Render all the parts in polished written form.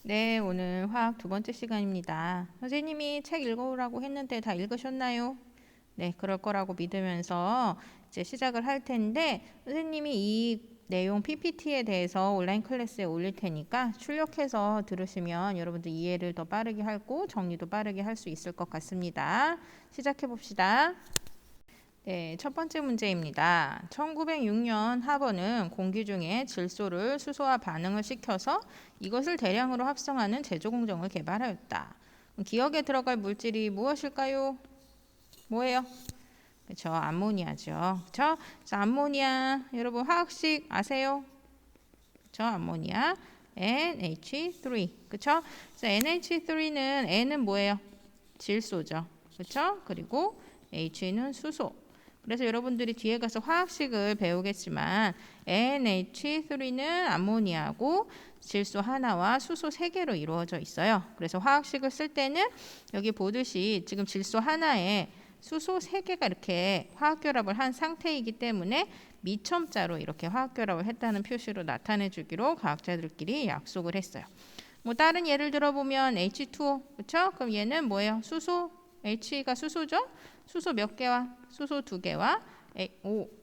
네, 오늘 화학 두 번째 시간입니다. 선생님이 책 읽어오라고 했는데 다 읽으셨나요? 네, 그럴 거라고 믿으면서 이제 시작을 할 텐데, 선생님이 이 내용 PPT에 대해서 온라인 클래스에 올릴 테니까 출력해서 들으시면 여러분들 이해를 더 빠르게 하고 정리도 빠르게 할 수 있을 것 같습니다. 시작해 봅시다. 네, 첫 번째 문제입니다. 1906년 하버는 공기 중에 질소를 수소와 반응을 시켜서 이것을 대량으로 합성하는 제조 공정을 개발하였다. 기억에 들어갈 물질이 무엇일까요? 뭐예요? 그렇죠, 암모니아죠. 그렇죠? 자, 암모니아 여러분 화학식 아세요? 그렇죠, 암모니아 NH3. 그렇죠? 자, NH3는 N은 뭐예요? 질소죠. 그렇죠? 그리고 H는 수소. 그래서 여러분들이 뒤에 가서 화학식을 배우겠지만 NH3는 암모니아고 질소 하나와 수소 3개로 이루어져 있어요. 그래서 화학식을 쓸 때는 여기 보듯이 지금 질소 하나에 수소 3개가 이렇게 화학결합을 한 상태이기 때문에 미첨자로 이렇게 화학결합을 했다는 표시로 나타내 주기로 과학자들끼리 약속을 했어요. 뭐 다른 예를 들어보면 H2O, 그렇죠? 그럼 얘는 뭐예요? 수소, H가 수소죠? 수소 몇 개와? 수소 2개와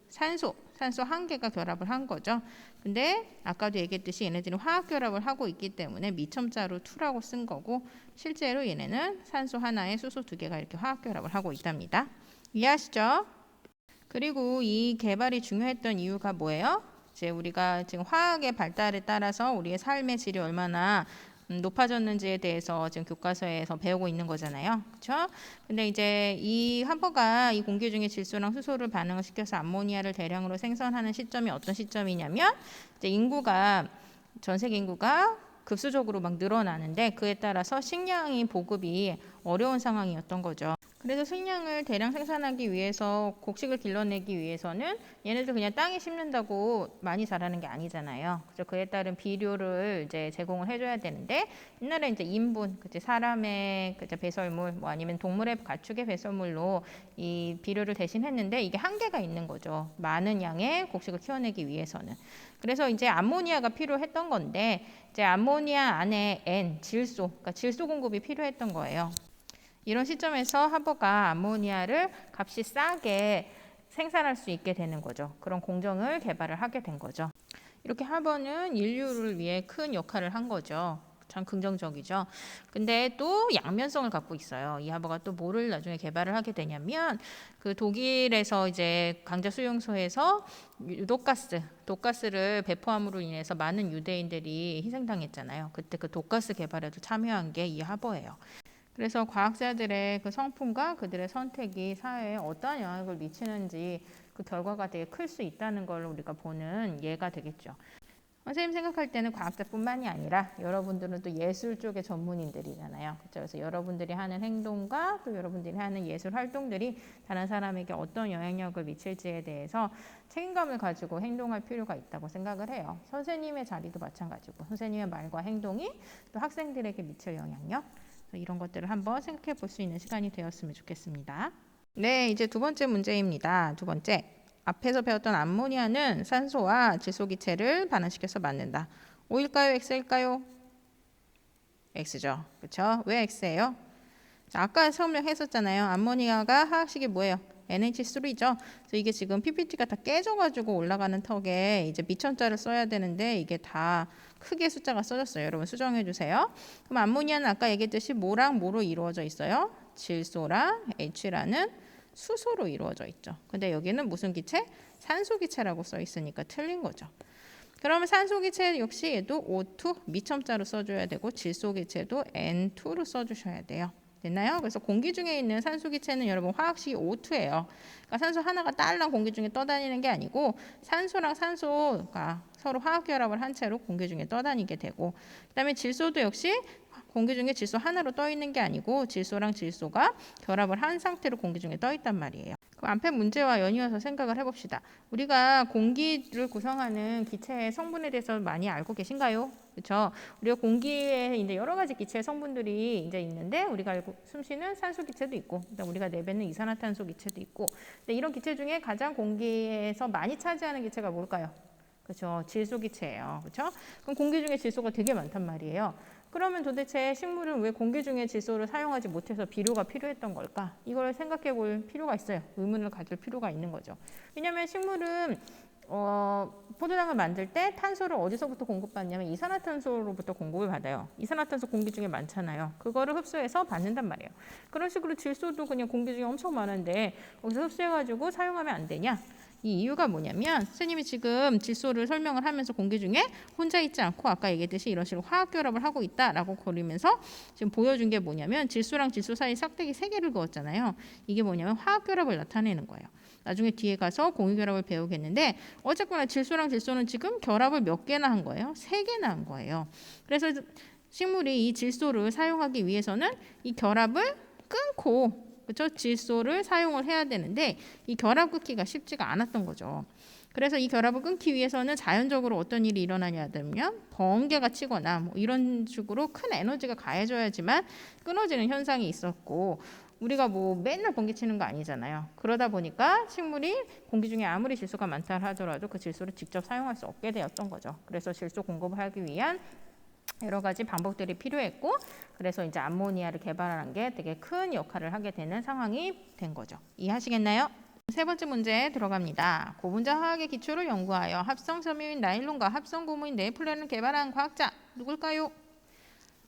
산소 1개가 결합을 한 거죠. 근데 아까도 얘기했듯이 얘네들은 화학 결합을 하고 있기 때문에 미첨자로 2라고 쓴 거고 실제로 얘네는 산소 하나에 수소 2개가 이렇게 화학 결합을 하고 있답니다. 이해하시죠? 그리고 이 개발이 중요했던 이유가 뭐예요? 이제 우리가 지금 화학의 발달에 따라서 우리의 삶의 질이 얼마나 높아졌는지에 대해서 지금 교과서에서 배우고 있는 거잖아요. 그렇죠? 근데 이제 이 하버가 이 공기 중에 질소랑 수소를 반응을 시켜서 암모니아를 대량으로 생성하는 시점이 어떤 시점이냐면 이제 전 세계 인구가 급수적으로 막 늘어나는데 그에 따라서 식량이 보급이 어려운 상황이었던 거죠. 그래서 식량을 대량 생산하기 위해서 곡식을 길러내기 위해서는 얘네들 그냥 땅에 심는다고 많이 자라는 게 아니잖아요. 그래서 그에 따른 비료를 이제 제공을 해줘야 되는데 옛날에 이제 인분, 그치 사람의 그치 배설물, 뭐 아니면 동물의 가축의 배설물로 이 비료를 대신했는데 이게 한계가 있는 거죠. 많은 양의 곡식을 키워내기 위해서는. 그래서 이제 암모니아가 필요했던 건데 이제 암모니아 안에 N, 질소, 그러니까 질소 공급이 필요했던 거예요. 이런 시점에서 하버가 암모니아를 값이 싸게 생산할 수 있게 되는 거죠. 그런 공정을 개발을 하게 된 거죠. 이렇게 하버는 인류를 위해 큰 역할을 한 거죠. 참 긍정적이죠. 근데 또 양면성을 갖고 있어요. 이 하버가 또 뭐를 나중에 개발을 하게 되냐면 그 독일에서 이제 강제 수용소에서 독가스를 배포함으로 인해서 많은 유대인들이 희생당했잖아요. 그때 그 독가스 개발에도 참여한 게 이 하버예요. 그래서 과학자들의 그 성품과 그들의 선택이 사회에 어떠한 영향을 미치는지 그 결과가 되게 클 수 있다는 걸 우리가 보는 예가 되겠죠. 선생님 생각할 때는 과학자뿐만이 아니라 여러분들은 또 예술 쪽의 전문인들이잖아요. 그렇죠? 그래서 여러분들이 하는 행동과 또 여러분들이 하는 예술 활동들이 다른 사람에게 어떤 영향력을 미칠지에 대해서 책임감을 가지고 행동할 필요가 있다고 생각을 해요. 선생님의 자리도 마찬가지고 선생님의 말과 행동이 또 학생들에게 미칠 영향력 이런 것들을 한번 생각해 볼 수 있는 시간이 되었으면 좋겠습니다. 네, 이제 두 번째 문제입니다. 두 번째. 앞에서 배웠던 암모니아는 산소와 질소기체를 반응시켜서 만든다. O일까요? X일까요? X죠. 그렇죠? 왜 X예요? 자, 아까 설명했었잖아요. 암모니아가 화학식이 뭐예요? NH3죠. 그래서 이게 지금 PPT가 다 깨져가지고 올라가는 턱에 이제 미천자를 써야 되는데 이게 다 크게 숫자가 써졌어요. 여러분 수정해 주세요. 그럼 암모니아는 아까 얘기했듯이 뭐랑 뭐로 이루어져 있어요? 질소랑 H라는 수소로 이루어져 있죠. 근데 여기는 무슨 기체? 산소 기체라고 써 있으니까 틀린 거죠. 그러면 산소 기체 역시 얘도 O2 미첨자로 써줘야 되고 질소 기체도 N2로 써주셔야 돼요. 됐나요? 그래서 공기 중에 있는 산소 기체는 여러분 화학식이 O2예요. 그러니까 산소 하나가 딸랑 공기 중에 떠다니는 게 아니고 산소랑 산소가 서로 화학 결합을 한 채로 공기 중에 떠다니게 되고 그다음에 질소도 역시 공기 중에 질소 하나로 떠 있는 게 아니고 질소랑 질소가 결합을 한 상태로 공기 중에 떠 있단 말이에요. 그럼 앞에 문제와 연이어서 생각을 해봅시다. 우리가 공기를 구성하는 기체의 성분에 대해서 많이 알고 계신가요? 그렇죠? 우리가 공기에 이제 여러 가지 기체의 성분들이 이제 있는데 우리가 알고 숨쉬는 산소 기체도 있고, 그다음 우리가 내뱉는 이산화탄소 기체도 있고, 근데 이런 기체 중에 가장 공기에서 많이 차지하는 기체가 뭘까요? 그렇죠? 질소 기체예요. 그렇죠? 그럼 공기 중에 질소가 되게 많단 말이에요. 그러면 도대체 식물은 왜 공기 중에 질소를 사용하지 못해서 비료가 필요했던 걸까? 이걸 생각해 볼 필요가 있어요. 의문을 가질 필요가 있는 거죠. 왜냐하면 식물은 포도당을 만들 때 탄소를 어디서부터 공급받냐면 이산화탄소로부터 공급을 받아요. 이산화탄소 공기 중에 많잖아요. 그거를 흡수해서 받는단 말이에요. 그런 식으로 질소도 그냥 공기 중에 엄청 많은데 거기서 흡수해가지고 사용하면 안 되냐? 이 이유가 뭐냐면 선생님이 지금 질소를 설명을 하면서 공기 중에 혼자 있지 않고 아까 얘기했듯이 이런 식으로 화학 결합을 하고 있다라고 그리면서 지금 보여준 게 뭐냐면 질소랑 질소 사이 싹대기 3개를 그었잖아요. 이게 뭐냐면 화학 결합을 나타내는 거예요. 나중에 뒤에 가서 공유 결합을 배우겠는데 어쨌거나 질소랑 질소는 지금 결합을 몇 개나 한 거예요? 3개나 한 거예요. 그래서 식물이 이 질소를 사용하기 위해서는 이 결합을 끊고 그렇죠? 질소를 사용을 해야 되는데 이 결합 끊기가 쉽지가 않았던 거죠. 그래서 이 결합을 끊기 위해서는 자연적으로 어떤 일이 일어나냐면 번개가 치거나 뭐 이런 식으로 큰 에너지가 가해져야지만 끊어지는 현상이 있었고 우리가 뭐 맨날 번개 치는 거 아니잖아요. 그러다 보니까 식물이 공기 중에 아무리 질소가 많다 하더라도 그 질소를 직접 사용할 수 없게 되었던 거죠. 그래서 질소 공급을 하기 위한 여러 가지 방법들이 필요했고 그래서 이제 암모니아를 개발하는 게 되게 큰 역할을 하게 되는 상황이 된 거죠. 이해하시겠나요? 세 번째 문제 들어갑니다. 고분자 화학의 기초를 연구하여 합성 섬유인 나일론과 합성 고무인 네플렌을 개발한 과학자 누굴까요?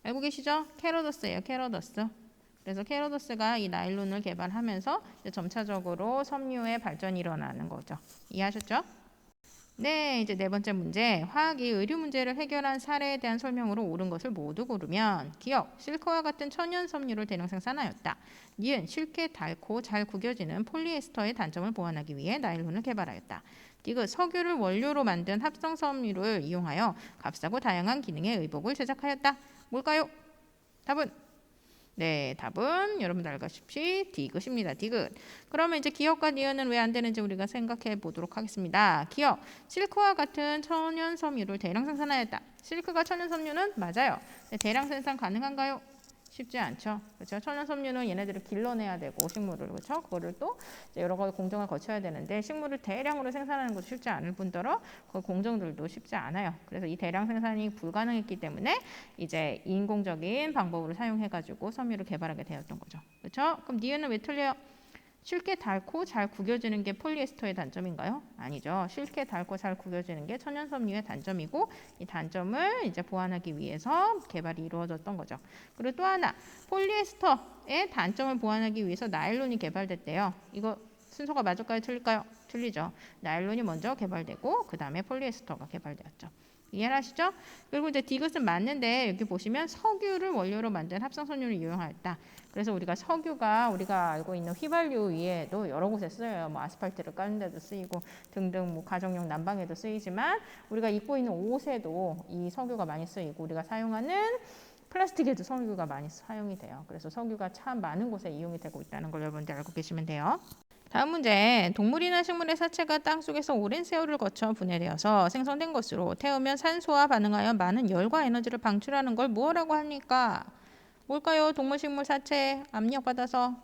알고 계시죠? 캐로더스예요. 캐로더스. 그래서 캐로더스가 이 나일론을 개발하면서 이제 점차적으로 섬유의 발전이 일어나는 거죠. 이해하셨죠? 네, 이제 네 번째 문제. 화학이 의류 문제를 해결한 사례에 대한 설명으로 옳은 것을 모두 고르면 기억, 실크와 같은 천연 섬유를 대량 생산하였다. 니은, 쉽게 닳고 잘 구겨지는 폴리에스터의 단점을 보완하기 위해 나일론을 개발하였다. 디귿, 석유를 원료로 만든 합성 섬유를 이용하여 값싸고 다양한 기능의 의복을 제작하였다. 뭘까요? 답은? 네, 답은 여러분들 알다시피 디귿입니다. 디귿. 그러면 이제 기억과 니은은 왜 안 되는지 우리가 생각해 보도록 하겠습니다. 기억, 실크와 같은 천연 섬유를 대량 생산하였다. 실크가 천연 섬유는 맞아요. 대량 생산 가능한가요? 쉽지 않죠. 그렇죠? 천연 섬유는 얘네들을 길러내야 되고 식물을 그렇죠? 그거를 또 여러 가지 공정을 거쳐야 되는데 식물을 대량으로 생산하는 것도 쉽지 않을 뿐더러 그 공정들도 쉽지 않아요. 그래서 이 대량 생산이 불가능했기 때문에 이제 인공적인 방법으로 사용해 가지고 섬유를 개발하게 되었던 거죠. 그렇죠? 그럼 니은은 왜 틀려요? 쉽게 닳고 잘 구겨지는 게 폴리에스터의 단점인가요? 아니죠. 쉽게 닳고 잘 구겨지는 게 천연 섬유의 단점이고 이 단점을 이제 보완하기 위해서 개발이 이루어졌던 거죠. 그리고 또 하나 폴리에스터의 단점을 보완하기 위해서 나일론이 개발됐대요. 이거 순서가 맞을까요? 틀릴까요? 틀리죠. 나일론이 먼저 개발되고 그 다음에 폴리에스터가 개발되었죠. 이해하시죠? 그리고 이제 디귿은 맞는데 여기 보시면 석유를 원료로 만든 합성섬유를 이용하였다. 그래서 우리가 석유가 우리가 알고 있는 휘발유 위에도 여러 곳에 쓰여요. 뭐 아스팔트를 까는 데도 쓰이고 등등 뭐 가정용 난방에도 쓰이지만 우리가 입고 있는 옷에도 이 석유가 많이 쓰이고 우리가 사용하는 플라스틱에도 석유가 많이 사용이 돼요. 그래서 석유가 참 많은 곳에 이용이 되고 있다는 걸 여러분들 알고 계시면 돼요. 다음 문제. 동물이나 식물의 사체가 땅속에서 오랜 세월을 거쳐 분해되어서 생성된 것으로 태우면 산소와 반응하여 많은 열과 에너지를 방출하는 걸 뭐라고 합니까? 뭘까요? 동물, 식물 사체 압력받아서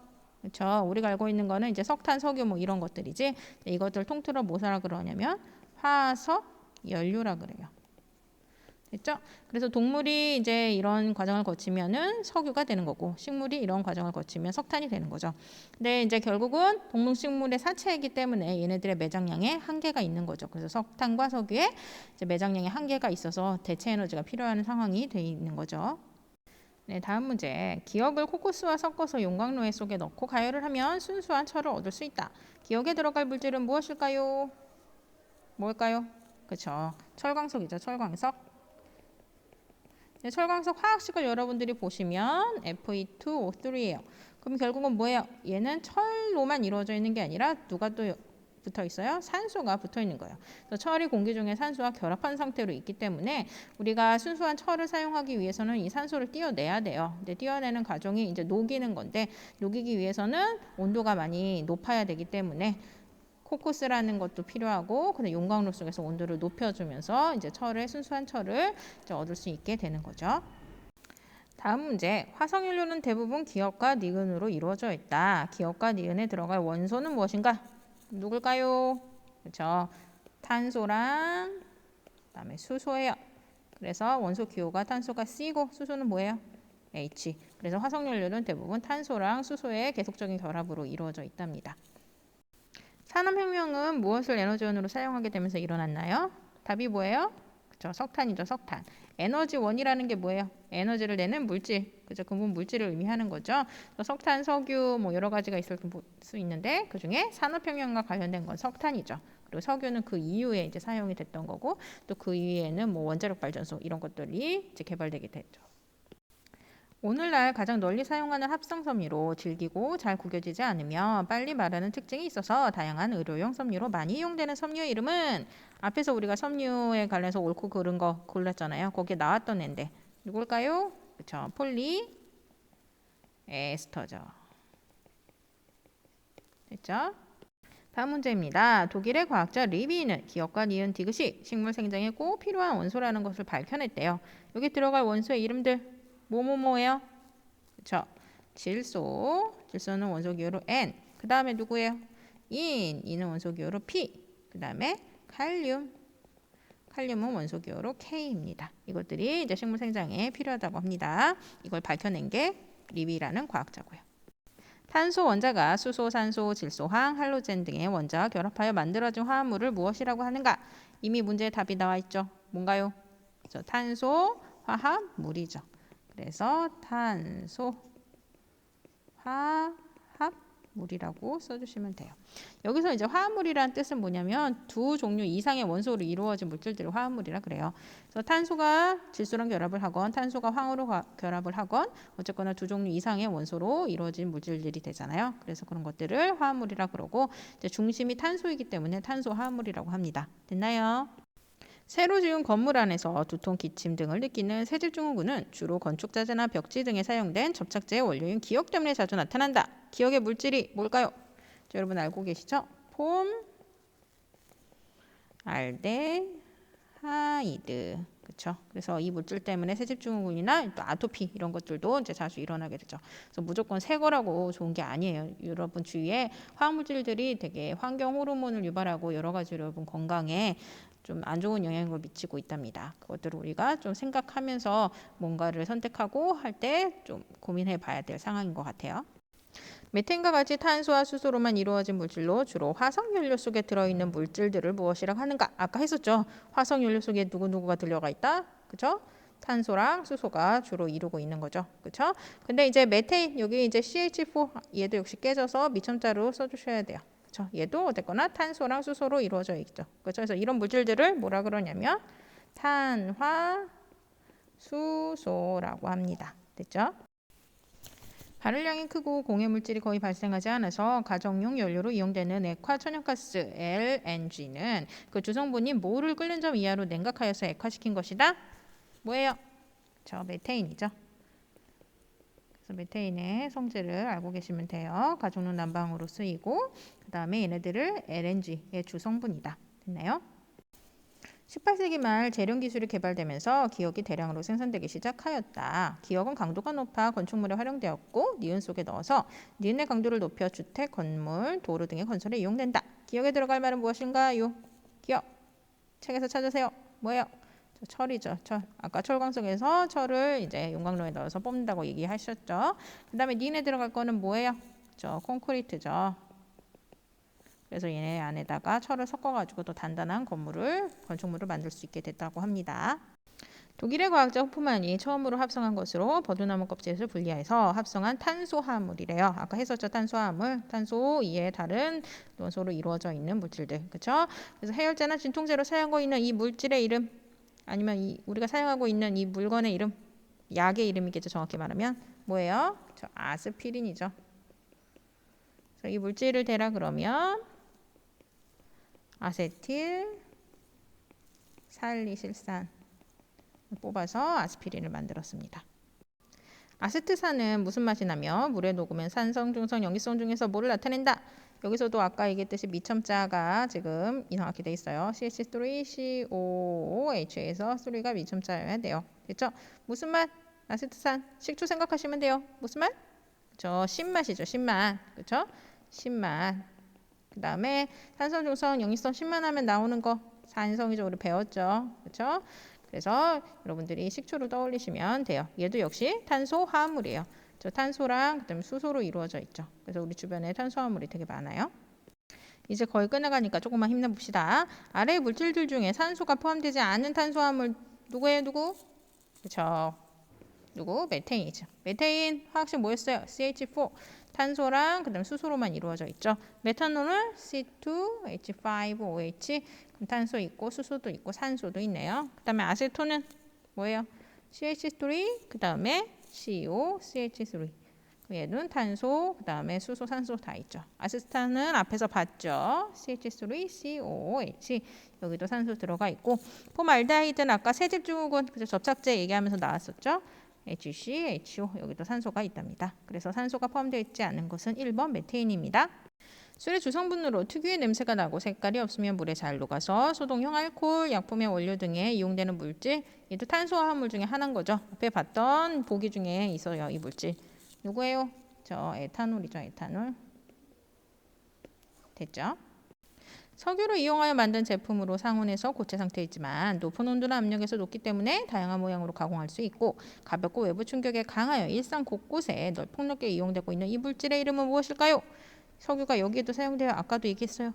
그렇죠. 우리가 알고 있는 거는 이제 석탄, 석유 뭐 이런 것들이지. 이것들 통틀어 뭐라 그러냐면 화석 연료라 그래요. 됐죠? 그래서 동물이 이제 이런 과정을 거치면은 석유가 되는 거고 식물이 이런 과정을 거치면 석탄이 되는 거죠. 근데 이제 결국은 동물 식물의 사체이기 때문에 얘네들의 매장량에 한계가 있는 거죠. 그래서 석탄과 석유에 이제 매장량에 한계가 있어서 대체 에너지가 필요한 상황이 돼 있는 거죠. 네, 다음 문제. 기억을 코코스와 섞어서 용광로에 속에 넣고 가열을 하면 순수한 철을 얻을 수 있다. 기억에 들어갈 물질은 무엇일까요? 뭘까요? 그렇죠. 철광석이죠. 철광석. 네, 철광석 화학식을 여러분들이 보시면 Fe2O3예요. 그럼 결국은 뭐예요? 얘는 철로만 이루어져 있는 게 아니라 누가 또 붙어 있어요? 산소가 붙어 있는 거예요. 그래서 철이 공기 중에 산소와 결합한 상태로 있기 때문에 우리가 순수한 철을 사용하기 위해서는 이 산소를 띄어내야 돼요. 근데 띄어내는 과정이 이제 녹이는 건데 녹이기 위해서는 온도가 많이 높아야 되기 때문에 코코스라는 것도 필요하고 근데 용광로 속에서 온도를 높여주면서 이제 순수한 철을 이제 얻을 수 있게 되는 거죠. 다음 문제. 화석연료는 대부분 기억과 니은으로 이루어져 있다. 기억과 니은에 들어갈 원소는 무엇인가? 누굴까요? 그렇죠. 탄소랑 그다음에 수소예요. 그래서 원소 기호가 탄소가 C고 수소는 뭐예요? H. 그래서 화석연료는 대부분 탄소랑 수소의 계속적인 결합으로 이루어져 있답니다. 산업혁명은 무엇을 에너지원으로 사용하게 되면서 일어났나요? 답이 뭐예요? 그쵸, 석탄이죠, 석탄. 에너지원이라는 게 뭐예요? 에너지를 내는 물질, 그죠? 근본 물질을 의미하는 거죠. 석탄, 석유 뭐 여러 가지가 있을 수 있는데 그 중에 산업혁명과 관련된 건 석탄이죠. 그리고 석유는 그 이후에 이제 사용이 됐던 거고 또 그 이후에는 뭐 원자력 발전소 이런 것들이 이제 개발되게 됐죠. 오늘날 가장 널리 사용하는 합성 섬유로 질기고 잘 구겨지지 않으며 빨리 마르는 특징이 있어서 다양한 의료용 섬유로 많이 이용되는 섬유의 이름은 앞에서 우리가 섬유에 관련해서 옳고 그른 거 골랐잖아요. 거기에 나왔던 앤데 누굴까요? 그쵸, 폴리에스터죠. 됐죠? 다음 문제입니다. 독일의 과학자 리비는 기억과 니은 디귿이 식물 생장에 꼭 필요한 원소라는 것을 밝혀냈대요. 여기 들어갈 원소의 이름들 뭐뭐뭐예요? 그쵸? 질소는 원소 기호로 N. 그 다음에 누구예요? 인은 원소 기호로 P. 그 다음에 칼륨은 원소 기호로 K입니다. 이것들이 이제 식물 생장에 필요하다고 합니다. 이걸 밝혀낸 게 리비라는 과학자고요. 탄소 원자가 수소, 산소, 질소, 황, 할로젠 등의 원자와 결합하여 만들어진 화합물을 무엇이라고 하는가? 이미 문제에 답이 나와 있죠. 뭔가요? 탄소 화합물이죠. 그래서 탄소 화합물이라고 써주시면 돼요. 여기서 이제 화합물이라는 뜻은 뭐냐면 두 종류 이상의 원소로 이루어진 물질들을 화합물이라 그래요. 그래서 탄소가 질소랑 결합을 하건 탄소가 황으로 결합을 하건 어쨌거나 두 종류 이상의 원소로 이루어진 물질들이 되잖아요. 그래서 그런 것들을 화합물이라 그러고 이제 중심이 탄소이기 때문에 탄소 화합물이라고 합니다. 됐나요? 새로 지은 건물 안에서 두통, 기침 등을 느끼는 세질증후군은 주로 건축자재나 벽지 등에 사용된 접착제의 원료인 기역 때문에 자주 나타난다. 기역의 물질이 뭘까요? 자, 여러분 알고 계시죠? 폼알데하이드. 그렇죠? 그래서 이 물질 때문에 세집증후군이나 또 아토피 이런 것들도 이제 자주 일어나게 되죠. 그래서 무조건 새 거라고 좋은 게 아니에요. 여러분 주위에 화학물질들이 되게 환경 호르몬을 유발하고 여러 가지 여러분 건강에 좀 안 좋은 영향을 미치고 있답니다. 그것들을 우리가 좀 생각하면서 뭔가를 선택하고 할 때 좀 고민해 봐야 될 상황인 것 같아요. 메탄과 같이 탄소와 수소로만 이루어진 물질로 주로 화석연료 속에 들어있는 물질들을 무엇이라고 하는가? 아까 했었죠. 화석연료 속에 누구누구가 들어가 있다. 그죠? 탄소랑 수소가 주로 이루고 있는 거죠. 그렇죠? 근데 이제 메테인 여기 이제 CH4 얘도 역시 깨져서 미첨자로 써주셔야 돼요. 그렇죠? 얘도 어쨌거나 탄소랑 수소로 이루어져 있죠. 그렇죠? 그래서 이런 물질들을 뭐라 그러냐면 탄화수소라고 합니다. 됐죠? 발열량이 크고 공해 물질이 거의 발생하지 않아서 가정용 연료로 이용되는 액화천연가스 LNG는 그 주성분이 뭐를 끓는 점 이하로 냉각하여서 액화시킨 것이다. 뭐예요? 저 메테인이죠. 그래서 메테인의 성질을 알고 계시면 돼요. 가정용 난방으로 쓰이고 그 다음에 얘네들을 LNG의 주성분이다. 됐나요? 18세기 말 재련 기술이 개발되면서 기역이 대량으로 생산되기 시작하였다. 기역은 강도가 높아 건축물에 활용되었고 니은 속에 넣어서 니은의 강도를 높여 주택, 건물, 도로 등의 건설에 이용된다. 기역에 들어갈 말은 무엇인가요? 기역. 책에서 찾으세요. 뭐예요? 철이죠. 철. 아까 철광석에서 철을 이제 용광로에 넣어서 뽑는다고 얘기하셨죠. 그 다음에 니은에 들어갈 거는 뭐예요? 콘크리트죠. 그래서 얘네 안에다가 철을 섞어가지고 또 단단한 건축물을 만들 수 있게 됐다고 합니다. 독일의 과학자 호프만이 처음으로 합성한 것으로 버드나무 껍질을 분리해서 합성한 탄소화합물이래요. 아까 했었죠. 탄소화합물. 탄소 이외에 다른 원소로 이루어져 있는 물질들. 그렇죠? 그래서 해열제나 진통제로 사용하고 있는 이 물질의 이름 아니면 우리가 사용하고 있는 이 물건의 이름 약의 이름이겠죠. 정확히 말하면 뭐예요? 아스피린이죠. 그래서 이 물질을 대라 그러면 아세틸 살리실산 뽑아서 아스피린을 만들었습니다. 아세트산은 무슨 맛이 나며 물에 녹으면 산성, 중성, 염기성 중에서 뭐를 나타낸다? 여기서도 아까 얘기했듯이 미첨자가 지금 이상하게 돼 있어요. CH3, COOH에서 3가 미첨자여야 돼요. 됐죠? 무슨 맛? 아세트산. 식초 생각하시면 돼요. 무슨 맛? 그렇죠? 신맛이죠. 신맛. 그렇죠? 신맛. 그 다음에 산성, 중성, 염기성 10만 하면 나오는 거 산성이죠. 우리 배웠죠. 그렇죠? 그 그래서 여러분들이 식초를 떠올리시면 돼요. 얘도 역시 탄소 화합물이에요. 저 탄소랑 그다음에 수소로 이루어져 있죠. 그래서 우리 주변에 탄수화물이 되게 많아요. 이제 거의 끝나가니까 조금만 힘내봅시다. 아래의 물질들 중에 산소가 포함되지 않은 탄수화물 누구예요? 누구? 그렇죠. 누구? 메테인이죠. 메테인 화학식 뭐였어요? CH4. 탄소랑 그다음 수소로만 이루어져 있죠. 메탄올은 C2H5OH. 그럼 탄소 있고 수소도 있고 산소도 있네요. 그다음에 아세톤은 뭐예요? CH3 그다음에 CO, CH3. 얘는 탄소, 그다음에 수소, 산소 다 있죠. 아세탄은 앞에서 봤죠. CH3COOH. 여기도 산소 들어가 있고 폼알데하이드는 아까 세제증후군 접착제 얘기하면서 나왔었죠. HCHO 여기도 산소가 있답니다. 그래서 산소가 포함되어 있지 않은 것은 1번 메테인입니다. 술의 주성분으로 특유의 냄새가 나고 색깔이 없으면 물에 잘 녹아서 소독용 알코올, 약품의 원료 등에 이용되는 물질. 얘도 탄수화물 중에 하나인 거죠. 앞에 봤던 보기 중에 있어요. 이 물질. 누구예요? 저 에탄올이죠. 에탄올. 됐죠? 석유를 이용하여 만든 제품으로 상온에서 고체 상태에 있지만 높은 온도나 압력에서 녹기 때문에 다양한 모양으로 가공할 수 있고 가볍고 외부 충격에 강하여 일상 곳곳에 폭넓게 이용되고 있는 이 물질의 이름은 무엇일까요? 석유가 여기에도 사용돼요. 아까도 얘기했어요.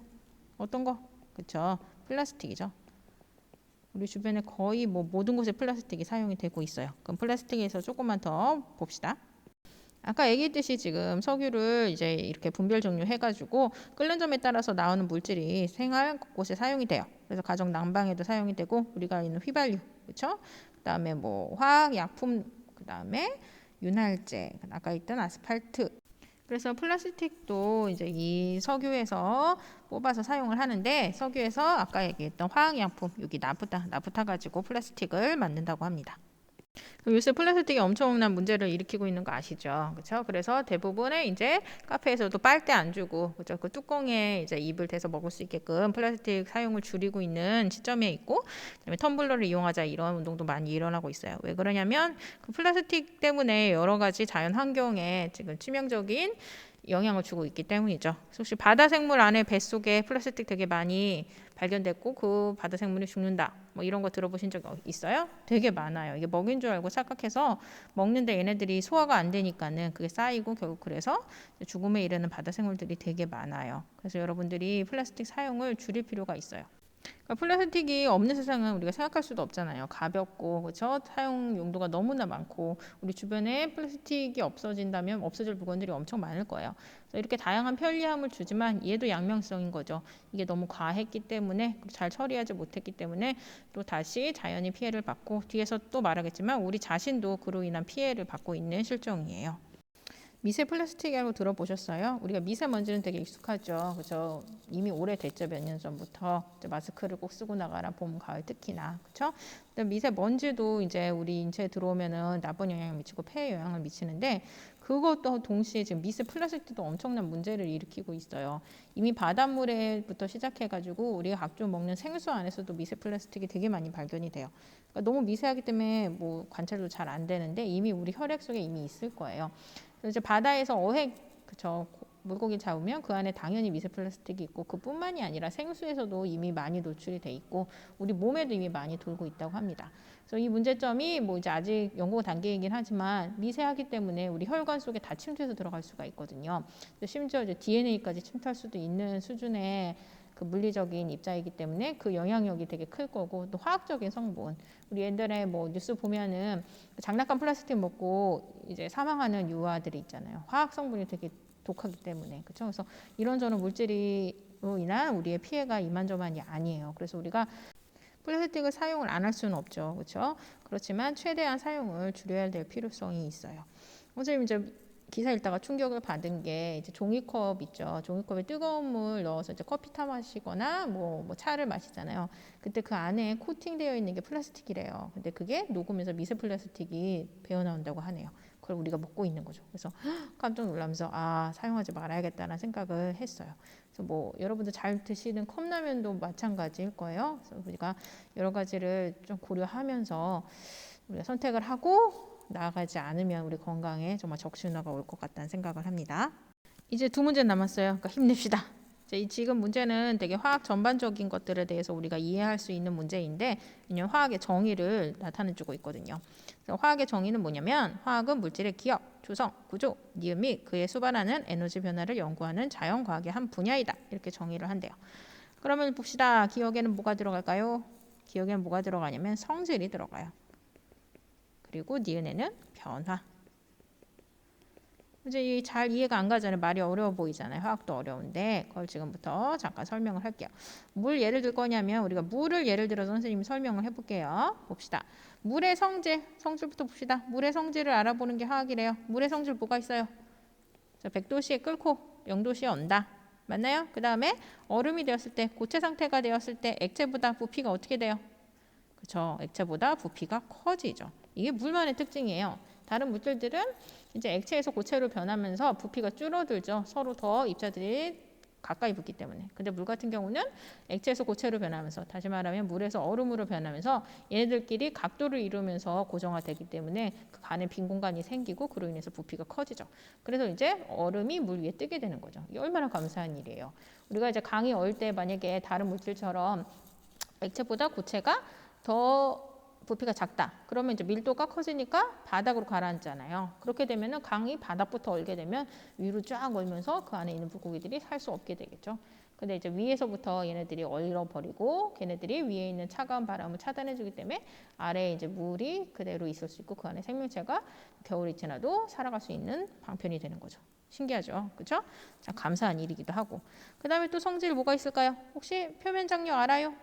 어떤 거? 그렇죠. 플라스틱이죠. 우리 주변에 거의 모든 곳에 플라스틱이 사용이 되고 있어요. 그럼 플라스틱에서 조금만 더 봅시다. 아까 얘기했듯이 지금 석유를 이제 이렇게 분별 종류 해가지고 끓는 점에 따라서 나오는 물질이 생활 곳곳에 사용이 돼요. 그래서 가정 난방에도 사용이 되고 우리가 있는 휘발유, 그렇죠? 그다음에 화학 약품, 그다음에 윤활제, 아까 있던 아스팔트. 그래서 플라스틱도 이제 이 석유에서 뽑아서 사용을 하는데 석유에서 아까 얘기했던 화학약품 여기 나프타 가지고 플라스틱을 만든다고 합니다. 요새 플라스틱이 엄청난 문제를 일으키고 있는 거 아시죠? 그렇죠? 그래서 대부분의 이제 카페에서도 빨대 안 주고 그렇죠? 그 뚜껑에 이제 입을 대서 먹을 수 있게끔 플라스틱 사용을 줄이고 있는 시점에 있고 그다음에 텀블러를 이용하자 이런 운동도 많이 일어나고 있어요. 왜 그러냐면 그 플라스틱 때문에 여러 가지 자연 환경에 지금 치명적인 영향을 주고 있기 때문이죠. 혹시 바다 생물 안에 뱃속에 플라스틱 되게 많이 발견됐고 그 바다 생물이 죽는다. 이런 거 들어보신 적 있어요? 되게 많아요. 이게 먹인 줄 알고 착각해서 먹는데 얘네들이 소화가 안 되니까는 그게 쌓이고 결국 그래서 죽음에 이르는 바다 생물들이 되게 많아요. 그래서 여러분들이 플라스틱 사용을 줄일 필요가 있어요. 그러니까 플라스틱이 없는 세상은 우리가 생각할 수도 없잖아요. 가볍고 그렇죠? 사용 용도가 너무나 많고 우리 주변에 플라스틱이 없어진다면 없어질 물건들이 엄청 많을 거예요. 그래서 이렇게 다양한 편리함을 주지만 얘도 양면성인 거죠. 이게 너무 과했기 때문에 잘 처리하지 못했기 때문에 또 다시 자연이 피해를 받고 뒤에서 또 말하겠지만 우리 자신도 그로 인한 피해를 받고 있는 실정이에요. 미세 플라스틱이라고 들어보셨어요? 우리가 미세먼지는 되게 익숙하죠. 그죠? 이미 오래됐죠. 몇 년 전부터. 마스크를 꼭 쓰고 나가라. 봄, 가을 특히나. 그렇죠? 미세먼지도 이제 우리 인체에 들어오면은 나쁜 영향을 미치고 폐에 영향을 미치는데 그것도 동시에 지금 미세 플라스틱도 엄청난 문제를 일으키고 있어요. 이미 바닷물에부터 시작해가지고 우리가 각종 먹는 생수 안에서도 미세 플라스틱이 되게 많이 발견이 돼요. 그러니까 너무 미세하기 때문에 관찰도 잘 안 되는데 이미 우리 혈액 속에 이미 있을 거예요. 이제 바다에서 그쵸, 물고기 잡으면 그 안에 당연히 미세 플라스틱이 있고 그뿐만이 아니라 생수에서도 이미 많이 노출이 돼 있고 우리 몸에도 이미 많이 돌고 있다고 합니다. 그래서 이 문제점이 이제 아직 연구 단계이긴 하지만 미세하기 때문에 우리 혈관 속에 다 침투해서 들어갈 수가 있거든요. 심지어 이제 DNA까지 침투할 수도 있는 수준의 그 물리적인 입자이기 때문에 그 영향력이 되게 클 거고 또 화학적인 성분 우리 옛날에 뉴스 보면은 장난감 플라스틱 먹고 이제 사망하는 유아들이 있잖아요. 화학 성분이 되게 독하기 때문에 그렇죠. 그래서 이런저런 물질로 인한 우리의 피해가 이만저만이 아니에요. 그래서 우리가 플라스틱을 사용을 안 할 수는 없죠. 그렇죠. 그렇지만 최대한 사용을 줄여야 될 필요성이 있어요. 선생님 이제 기사 읽다가 충격을 받은 게 이제 종이컵 있죠. 종이컵에 뜨거운 물 넣어서 이제 커피 타 마시거나 차를 마시잖아요. 그때 그 안에 코팅되어 있는 게 플라스틱이래요. 근데 그게 녹으면서 미세 플라스틱이 배어 나온다고 하네요. 그걸 우리가 먹고 있는 거죠. 그래서 깜짝 놀라면서 사용하지 말아야겠다는 생각을 했어요. 그래서 여러분들 잘 드시는 컵라면도 마찬가지일 거예요. 그래서 우리가 여러 가지를 좀 고려하면서 우리가 선택을 하고 나아가지 않으면 우리 건강에 정말 적신호가 올 것 같다는 생각을 합니다. 이제 두 문제 남았어요. 그러니까 힘냅시다. 지금 문제는 되게 화학 전반적인 것들에 대해서 우리가 이해할 수 있는 문제인데, 왜냐면 화학의 정의를 나타내주고 있거든요. 그래서 화학의 정의는 뭐냐면, 화학은 물질의 기억, 조성, 구조, 니은 및 그에 수반하는 에너지 변화를 연구하는 자연과학의 한 분야이다. 이렇게 정의를 한대요. 그러면 봅시다. 기억에는 뭐가 들어갈까요? 기억에는 뭐가 들어가냐면 성질이 들어가요. 그리고 니은에는 변화. 이제 잘 이해가 안 가잖아요. 말이 어려워 보이잖아요. 화학도 어려운데 그걸 지금부터 잠깐 설명을 할게요. 뭘 예를 들 거냐면 우리가 물을 예를 들어서 선생님이 설명을 해볼게요. 봅시다. 물의 성질부터 봅시다. 물의 성질을 알아보는 게 화학이래요. 물의 성질 뭐가 있어요? 자, 100도씨에 끓고 0도씨에 언다. 맞나요? 그 다음에 얼음이 되었을 때, 고체 상태가 되었을 때 액체보다 부피가 어떻게 돼요? 그렇죠. 액체보다 부피가 커지죠. 이게 물만의 특징이에요. 다른 물질들은 이제 액체에서 고체로 변하면서 부피가 줄어들죠. 서로 더 입자들이 가까이 붙기 때문에. 근데 물 같은 경우는 액체에서 고체로 변하면서, 다시 말하면 물에서 얼음으로 변하면서 얘네들끼리 각도를 이루면서 고정화되기 때문에 그 안에 빈 공간이 생기고 그로 인해서 부피가 커지죠. 그래서 이제 얼음이 물 위에 뜨게 되는 거죠. 이게 얼마나 감사한 일이에요. 우리가 이제 강이 얼 때 만약에 다른 물질처럼 액체보다 고체가 더 부피가 작다. 그러면 이제 밀도가 커지니까 바닥으로 가라앉잖아요. 그렇게 되면은 강이 바닥부터 얼게 되면 위로 쫙 얼면서 그 안에 있는 물고기들이 살 수 없게 되겠죠. 근데 이제 위에서부터 얘네들이 얼어버리고 걔네들이 위에 있는 차가운 바람을 차단해주기 때문에 아래에 이제 물이 그대로 있을 수 있고 그 안에 생명체가 겨울이 지나도 살아갈 수 있는 방편이 되는 거죠. 신기하죠, 그렇죠? 참 감사한 일이기도 하고. 그 다음에 또 성질 뭐가 있을까요? 혹시 표면 장력 알아요?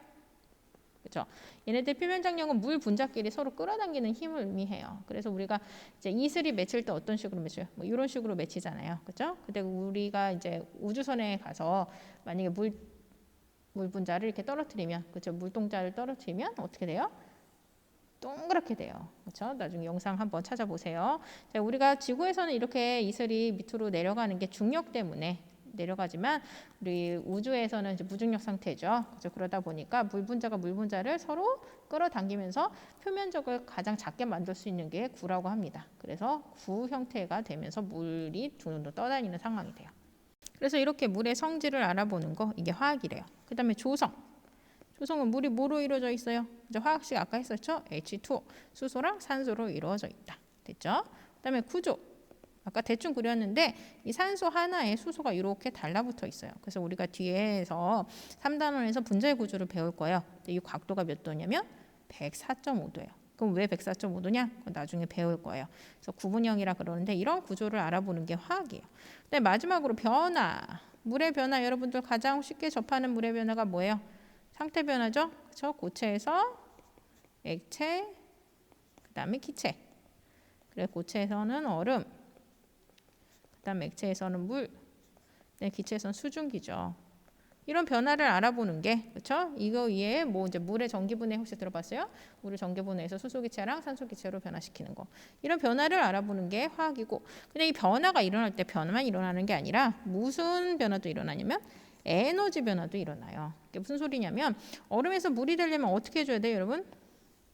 그렇죠? 얘네들 표면 장력은 물 분자끼리 서로 끌어당기는 힘을 의미해요. 그래서 우리가 이제 이슬이 맺힐 때 어떤 식으로 맺혀요? 뭐 이런 식으로 맺히잖아요. 그렇죠? 근데 우리가 이제 우주선에 가서 만약에 물 분자를 이렇게 떨어뜨리면, 그렇죠? 물동자를 떨어뜨리면 어떻게 돼요? 동그랗게 돼요. 그렇죠? 나중에 영상 한번 찾아보세요. 자, 우리가 지구에서는 이렇게 이슬이 밑으로 내려가는 게 중력 때문에 내려가지만 우리 우주에서는 이제 무중력 상태죠. 그렇죠? 그러다 보니까 물 분자가 물 분자를 서로 끌어당기면서 표면적을 가장 작게 만들 수 있는 게 구라고 합니다. 그래서 구 형태가 되면서 물이 둥둥 떠다니는 상황이 돼요. 그래서 이렇게 물의 성질을 알아보는 거, 이게 화학이래요. 그 다음에 조성. 조성은 물이 뭐로 이루어져 있어요? 이제 화학식 아까 했었죠? H2O, 수소랑 산소로 이루어져 있다. 됐죠? 그 다음에 구조. 아까 대충 그렸는데 이 산소 하나에 수소가 이렇게 달라붙어 있어요. 그래서 우리가 뒤에서 3단원에서 분자의 구조를 배울 거예요. 이 각도가 몇 도냐면 104.5도예요. 그럼 왜 104.5도냐? 나중에 배울 거예요. 그래서 구분형이라 그러는데 이런 구조를 알아보는 게 화학이에요. 근데 마지막으로 변화. 물의 변화, 여러분들 가장 쉽게 접하는 물의 변화가 뭐예요? 상태 변화죠. 그렇죠? 고체에서 액체, 그다음에 기체. 그래 고체에서는 얼음, 그다음에 액체에서는 물, 기체에서는 수증기죠. 이런 변화를 알아보는 게, 그렇죠? 이거 위에 뭐 이제 물의 전기분해 혹시 들어봤어요? 물을 전기분해해서 수소기체랑 산소기체로 변화시키는 거. 이런 변화를 알아보는 게 화학이고, 근데 이 변화가 일어날 때 변화만 일어나는 게 아니라 무슨 변화도 일어나냐면 에너지 변화도 일어나요. 이게 무슨 소리냐면 얼음에서 물이 되려면 어떻게 해줘야 돼요, 여러분?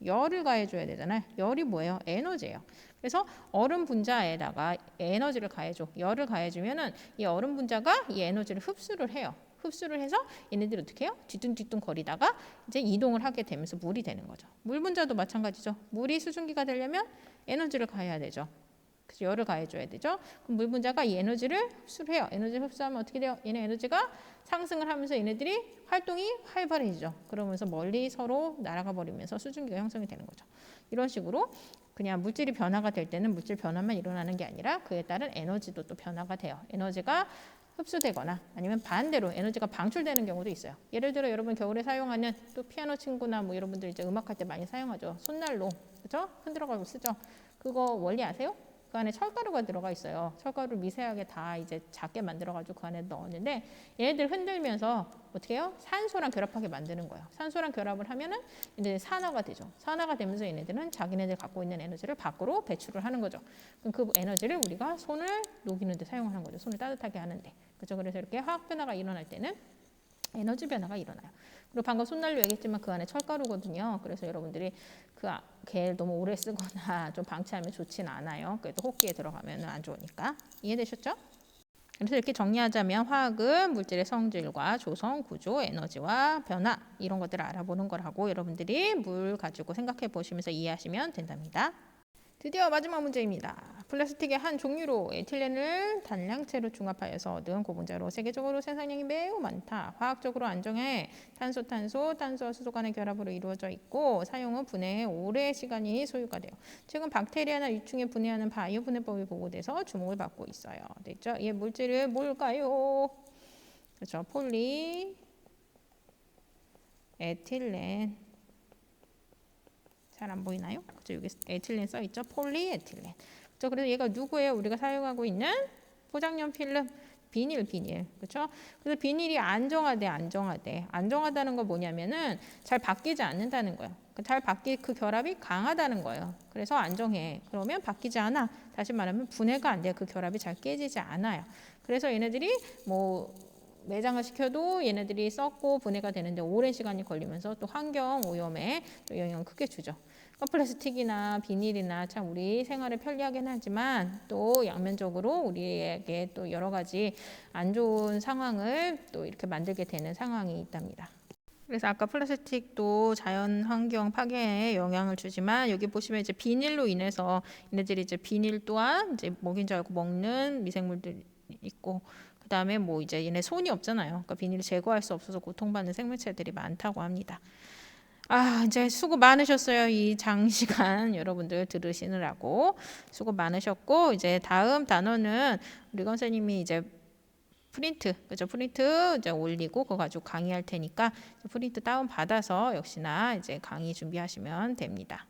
열을 가해줘야 되잖아요. 열이 뭐예요? 에너지예요. 그래서 얼음 분자에다가 에너지를 가해줘. 열을 가해주면은 이 얼음 분자가 이 에너지를 흡수를 해요. 흡수를 해서 얘네들이 어떻게 해요? 뒤뚱뒤뚱 거리다가 이제 이동을 하게 되면서 물이 되는 거죠. 물 분자도 마찬가지죠. 물이 수증기가 되려면 에너지를 가해야 되죠. 그래서 열을 가해줘야 되죠. 그럼 물 분자가 이 에너지를 흡수를 해요. 에너지를 흡수하면 어떻게 돼요? 얘네 에너지가 상승을 하면서 얘네들이 활동이 활발해지죠. 그러면서 멀리 서로 날아가 버리면서 수증기가 형성이 되는 거죠. 이런 식으로 그냥 물질이 변화가 될 때는 물질 변화만 일어나는 게 아니라 그에 따른 에너지도 또 변화가 돼요. 에너지가 흡수되거나 아니면 반대로 에너지가 방출되는 경우도 있어요. 예를 들어 여러분 겨울에 사용하는 또 피아노 친구나 뭐 여러분들 이제 음악할 때 많이 사용하죠. 손난로, 그렇죠? 흔들어가지고 쓰죠. 그거 원리 아세요? 그 안에 철가루가 들어가 있어요. 철가루를 미세하게 다 이제 작게 만들어가지고 그 안에 넣었는데 얘네들 흔들면서 어떻게 해요? 산소랑 결합하게 만드는 거예요. 산소랑 결합을 하면은 이제 산화가 되죠. 산화가 되면서 얘네들은 자기네들 갖고 있는 에너지를 밖으로 배출을 하는 거죠. 그럼 그 에너지를 우리가 손을 녹이는데 사용하는 거죠. 손을 따뜻하게 하는데. 그렇죠? 그래서 이렇게 화학 변화가 일어날 때는 에너지 변화가 일어나요. 그리고 방금 손난로 얘기했지만 그 안에 철가루거든요. 그래서 여러분들이 걔를 너무 오래 쓰거나 좀 방치하면 좋진 않아요. 그래도 호기에 들어가면 안 좋으니까. 이해되셨죠? 그래서 이렇게 정리하자면 화학은 물질의 성질과 조성, 구조, 에너지와 변화 이런 것들을 알아보는 거라고 여러분들이 물 가지고 생각해 보시면서 이해하시면 된답니다. 드디어 마지막 문제입니다. 플라스틱의 한 종류로 에틸렌을 단량체로 중합하여서 얻은 고분자로 세계적으로 생산량이 매우 많다. 화학적으로 안정해 탄소와 수소 간의 결합으로 이루어져 있고 사용은 분해에 오랜 시간이 소요가 돼요. 최근 박테리아나 유충에 분해하는 바이오 분해법이 보고돼서 주목을 받고 있어요. 됐죠? 이 물질은 뭘까요? 그렇죠. 폴리 에틸렌. 잘 안 보이나요? 그죠? 여기 에틸렌 써 있죠. 폴리에틸렌. 그죠? 그래서 얘가 누구예요? 우리가 사용하고 있는 포장용 필름 비닐. 그렇죠? 그래서 비닐이 안정하대. 안정하다는 건 뭐냐면은 잘 바뀌지 않는다는 거예요. 그 결합이 강하다는 거예요. 그래서 안정해. 그러면 바뀌지 않아. 다시 말하면 분해가 안 돼요. 그 결합이 잘 깨지지 않아요. 그래서 얘네들이 뭐 매장을 시켜도 얘네들이 썩고 분해가 되는데 오랜 시간이 걸리면서 또 환경 오염에 또 영향을 크게 주죠. 플라스틱이나 비닐이나 참 우리 생활을 편리하긴 하지만 또 양면적으로 우리에게 또 여러 가지 안 좋은 상황을 또 이렇게 만들게 되는 상황이 있답니다. 그래서 아까 플라스틱도 자연 환경 파괴에 영향을 주지만 여기 보시면 이제 비닐로 인해서 얘네들이 이제 비닐 또한 이제 먹인 줄 알고 먹는 미생물들 있고 그다음에 뭐 이제 얘네 손이 없잖아요. 그러니까 비닐을 제거할 수 없어서 고통받는 생물체들이 많다고 합니다. 이제 수고 많으셨어요. 이 장시간 여러분들 들으시느라고 수고 많으셨고 이제 다음 단어는 우리 선생님이 이제 프린트 이제 올리고 그거 가지고 강의할 테니까 프린트 다운 받아서 역시나 이제 강의 준비하시면 됩니다.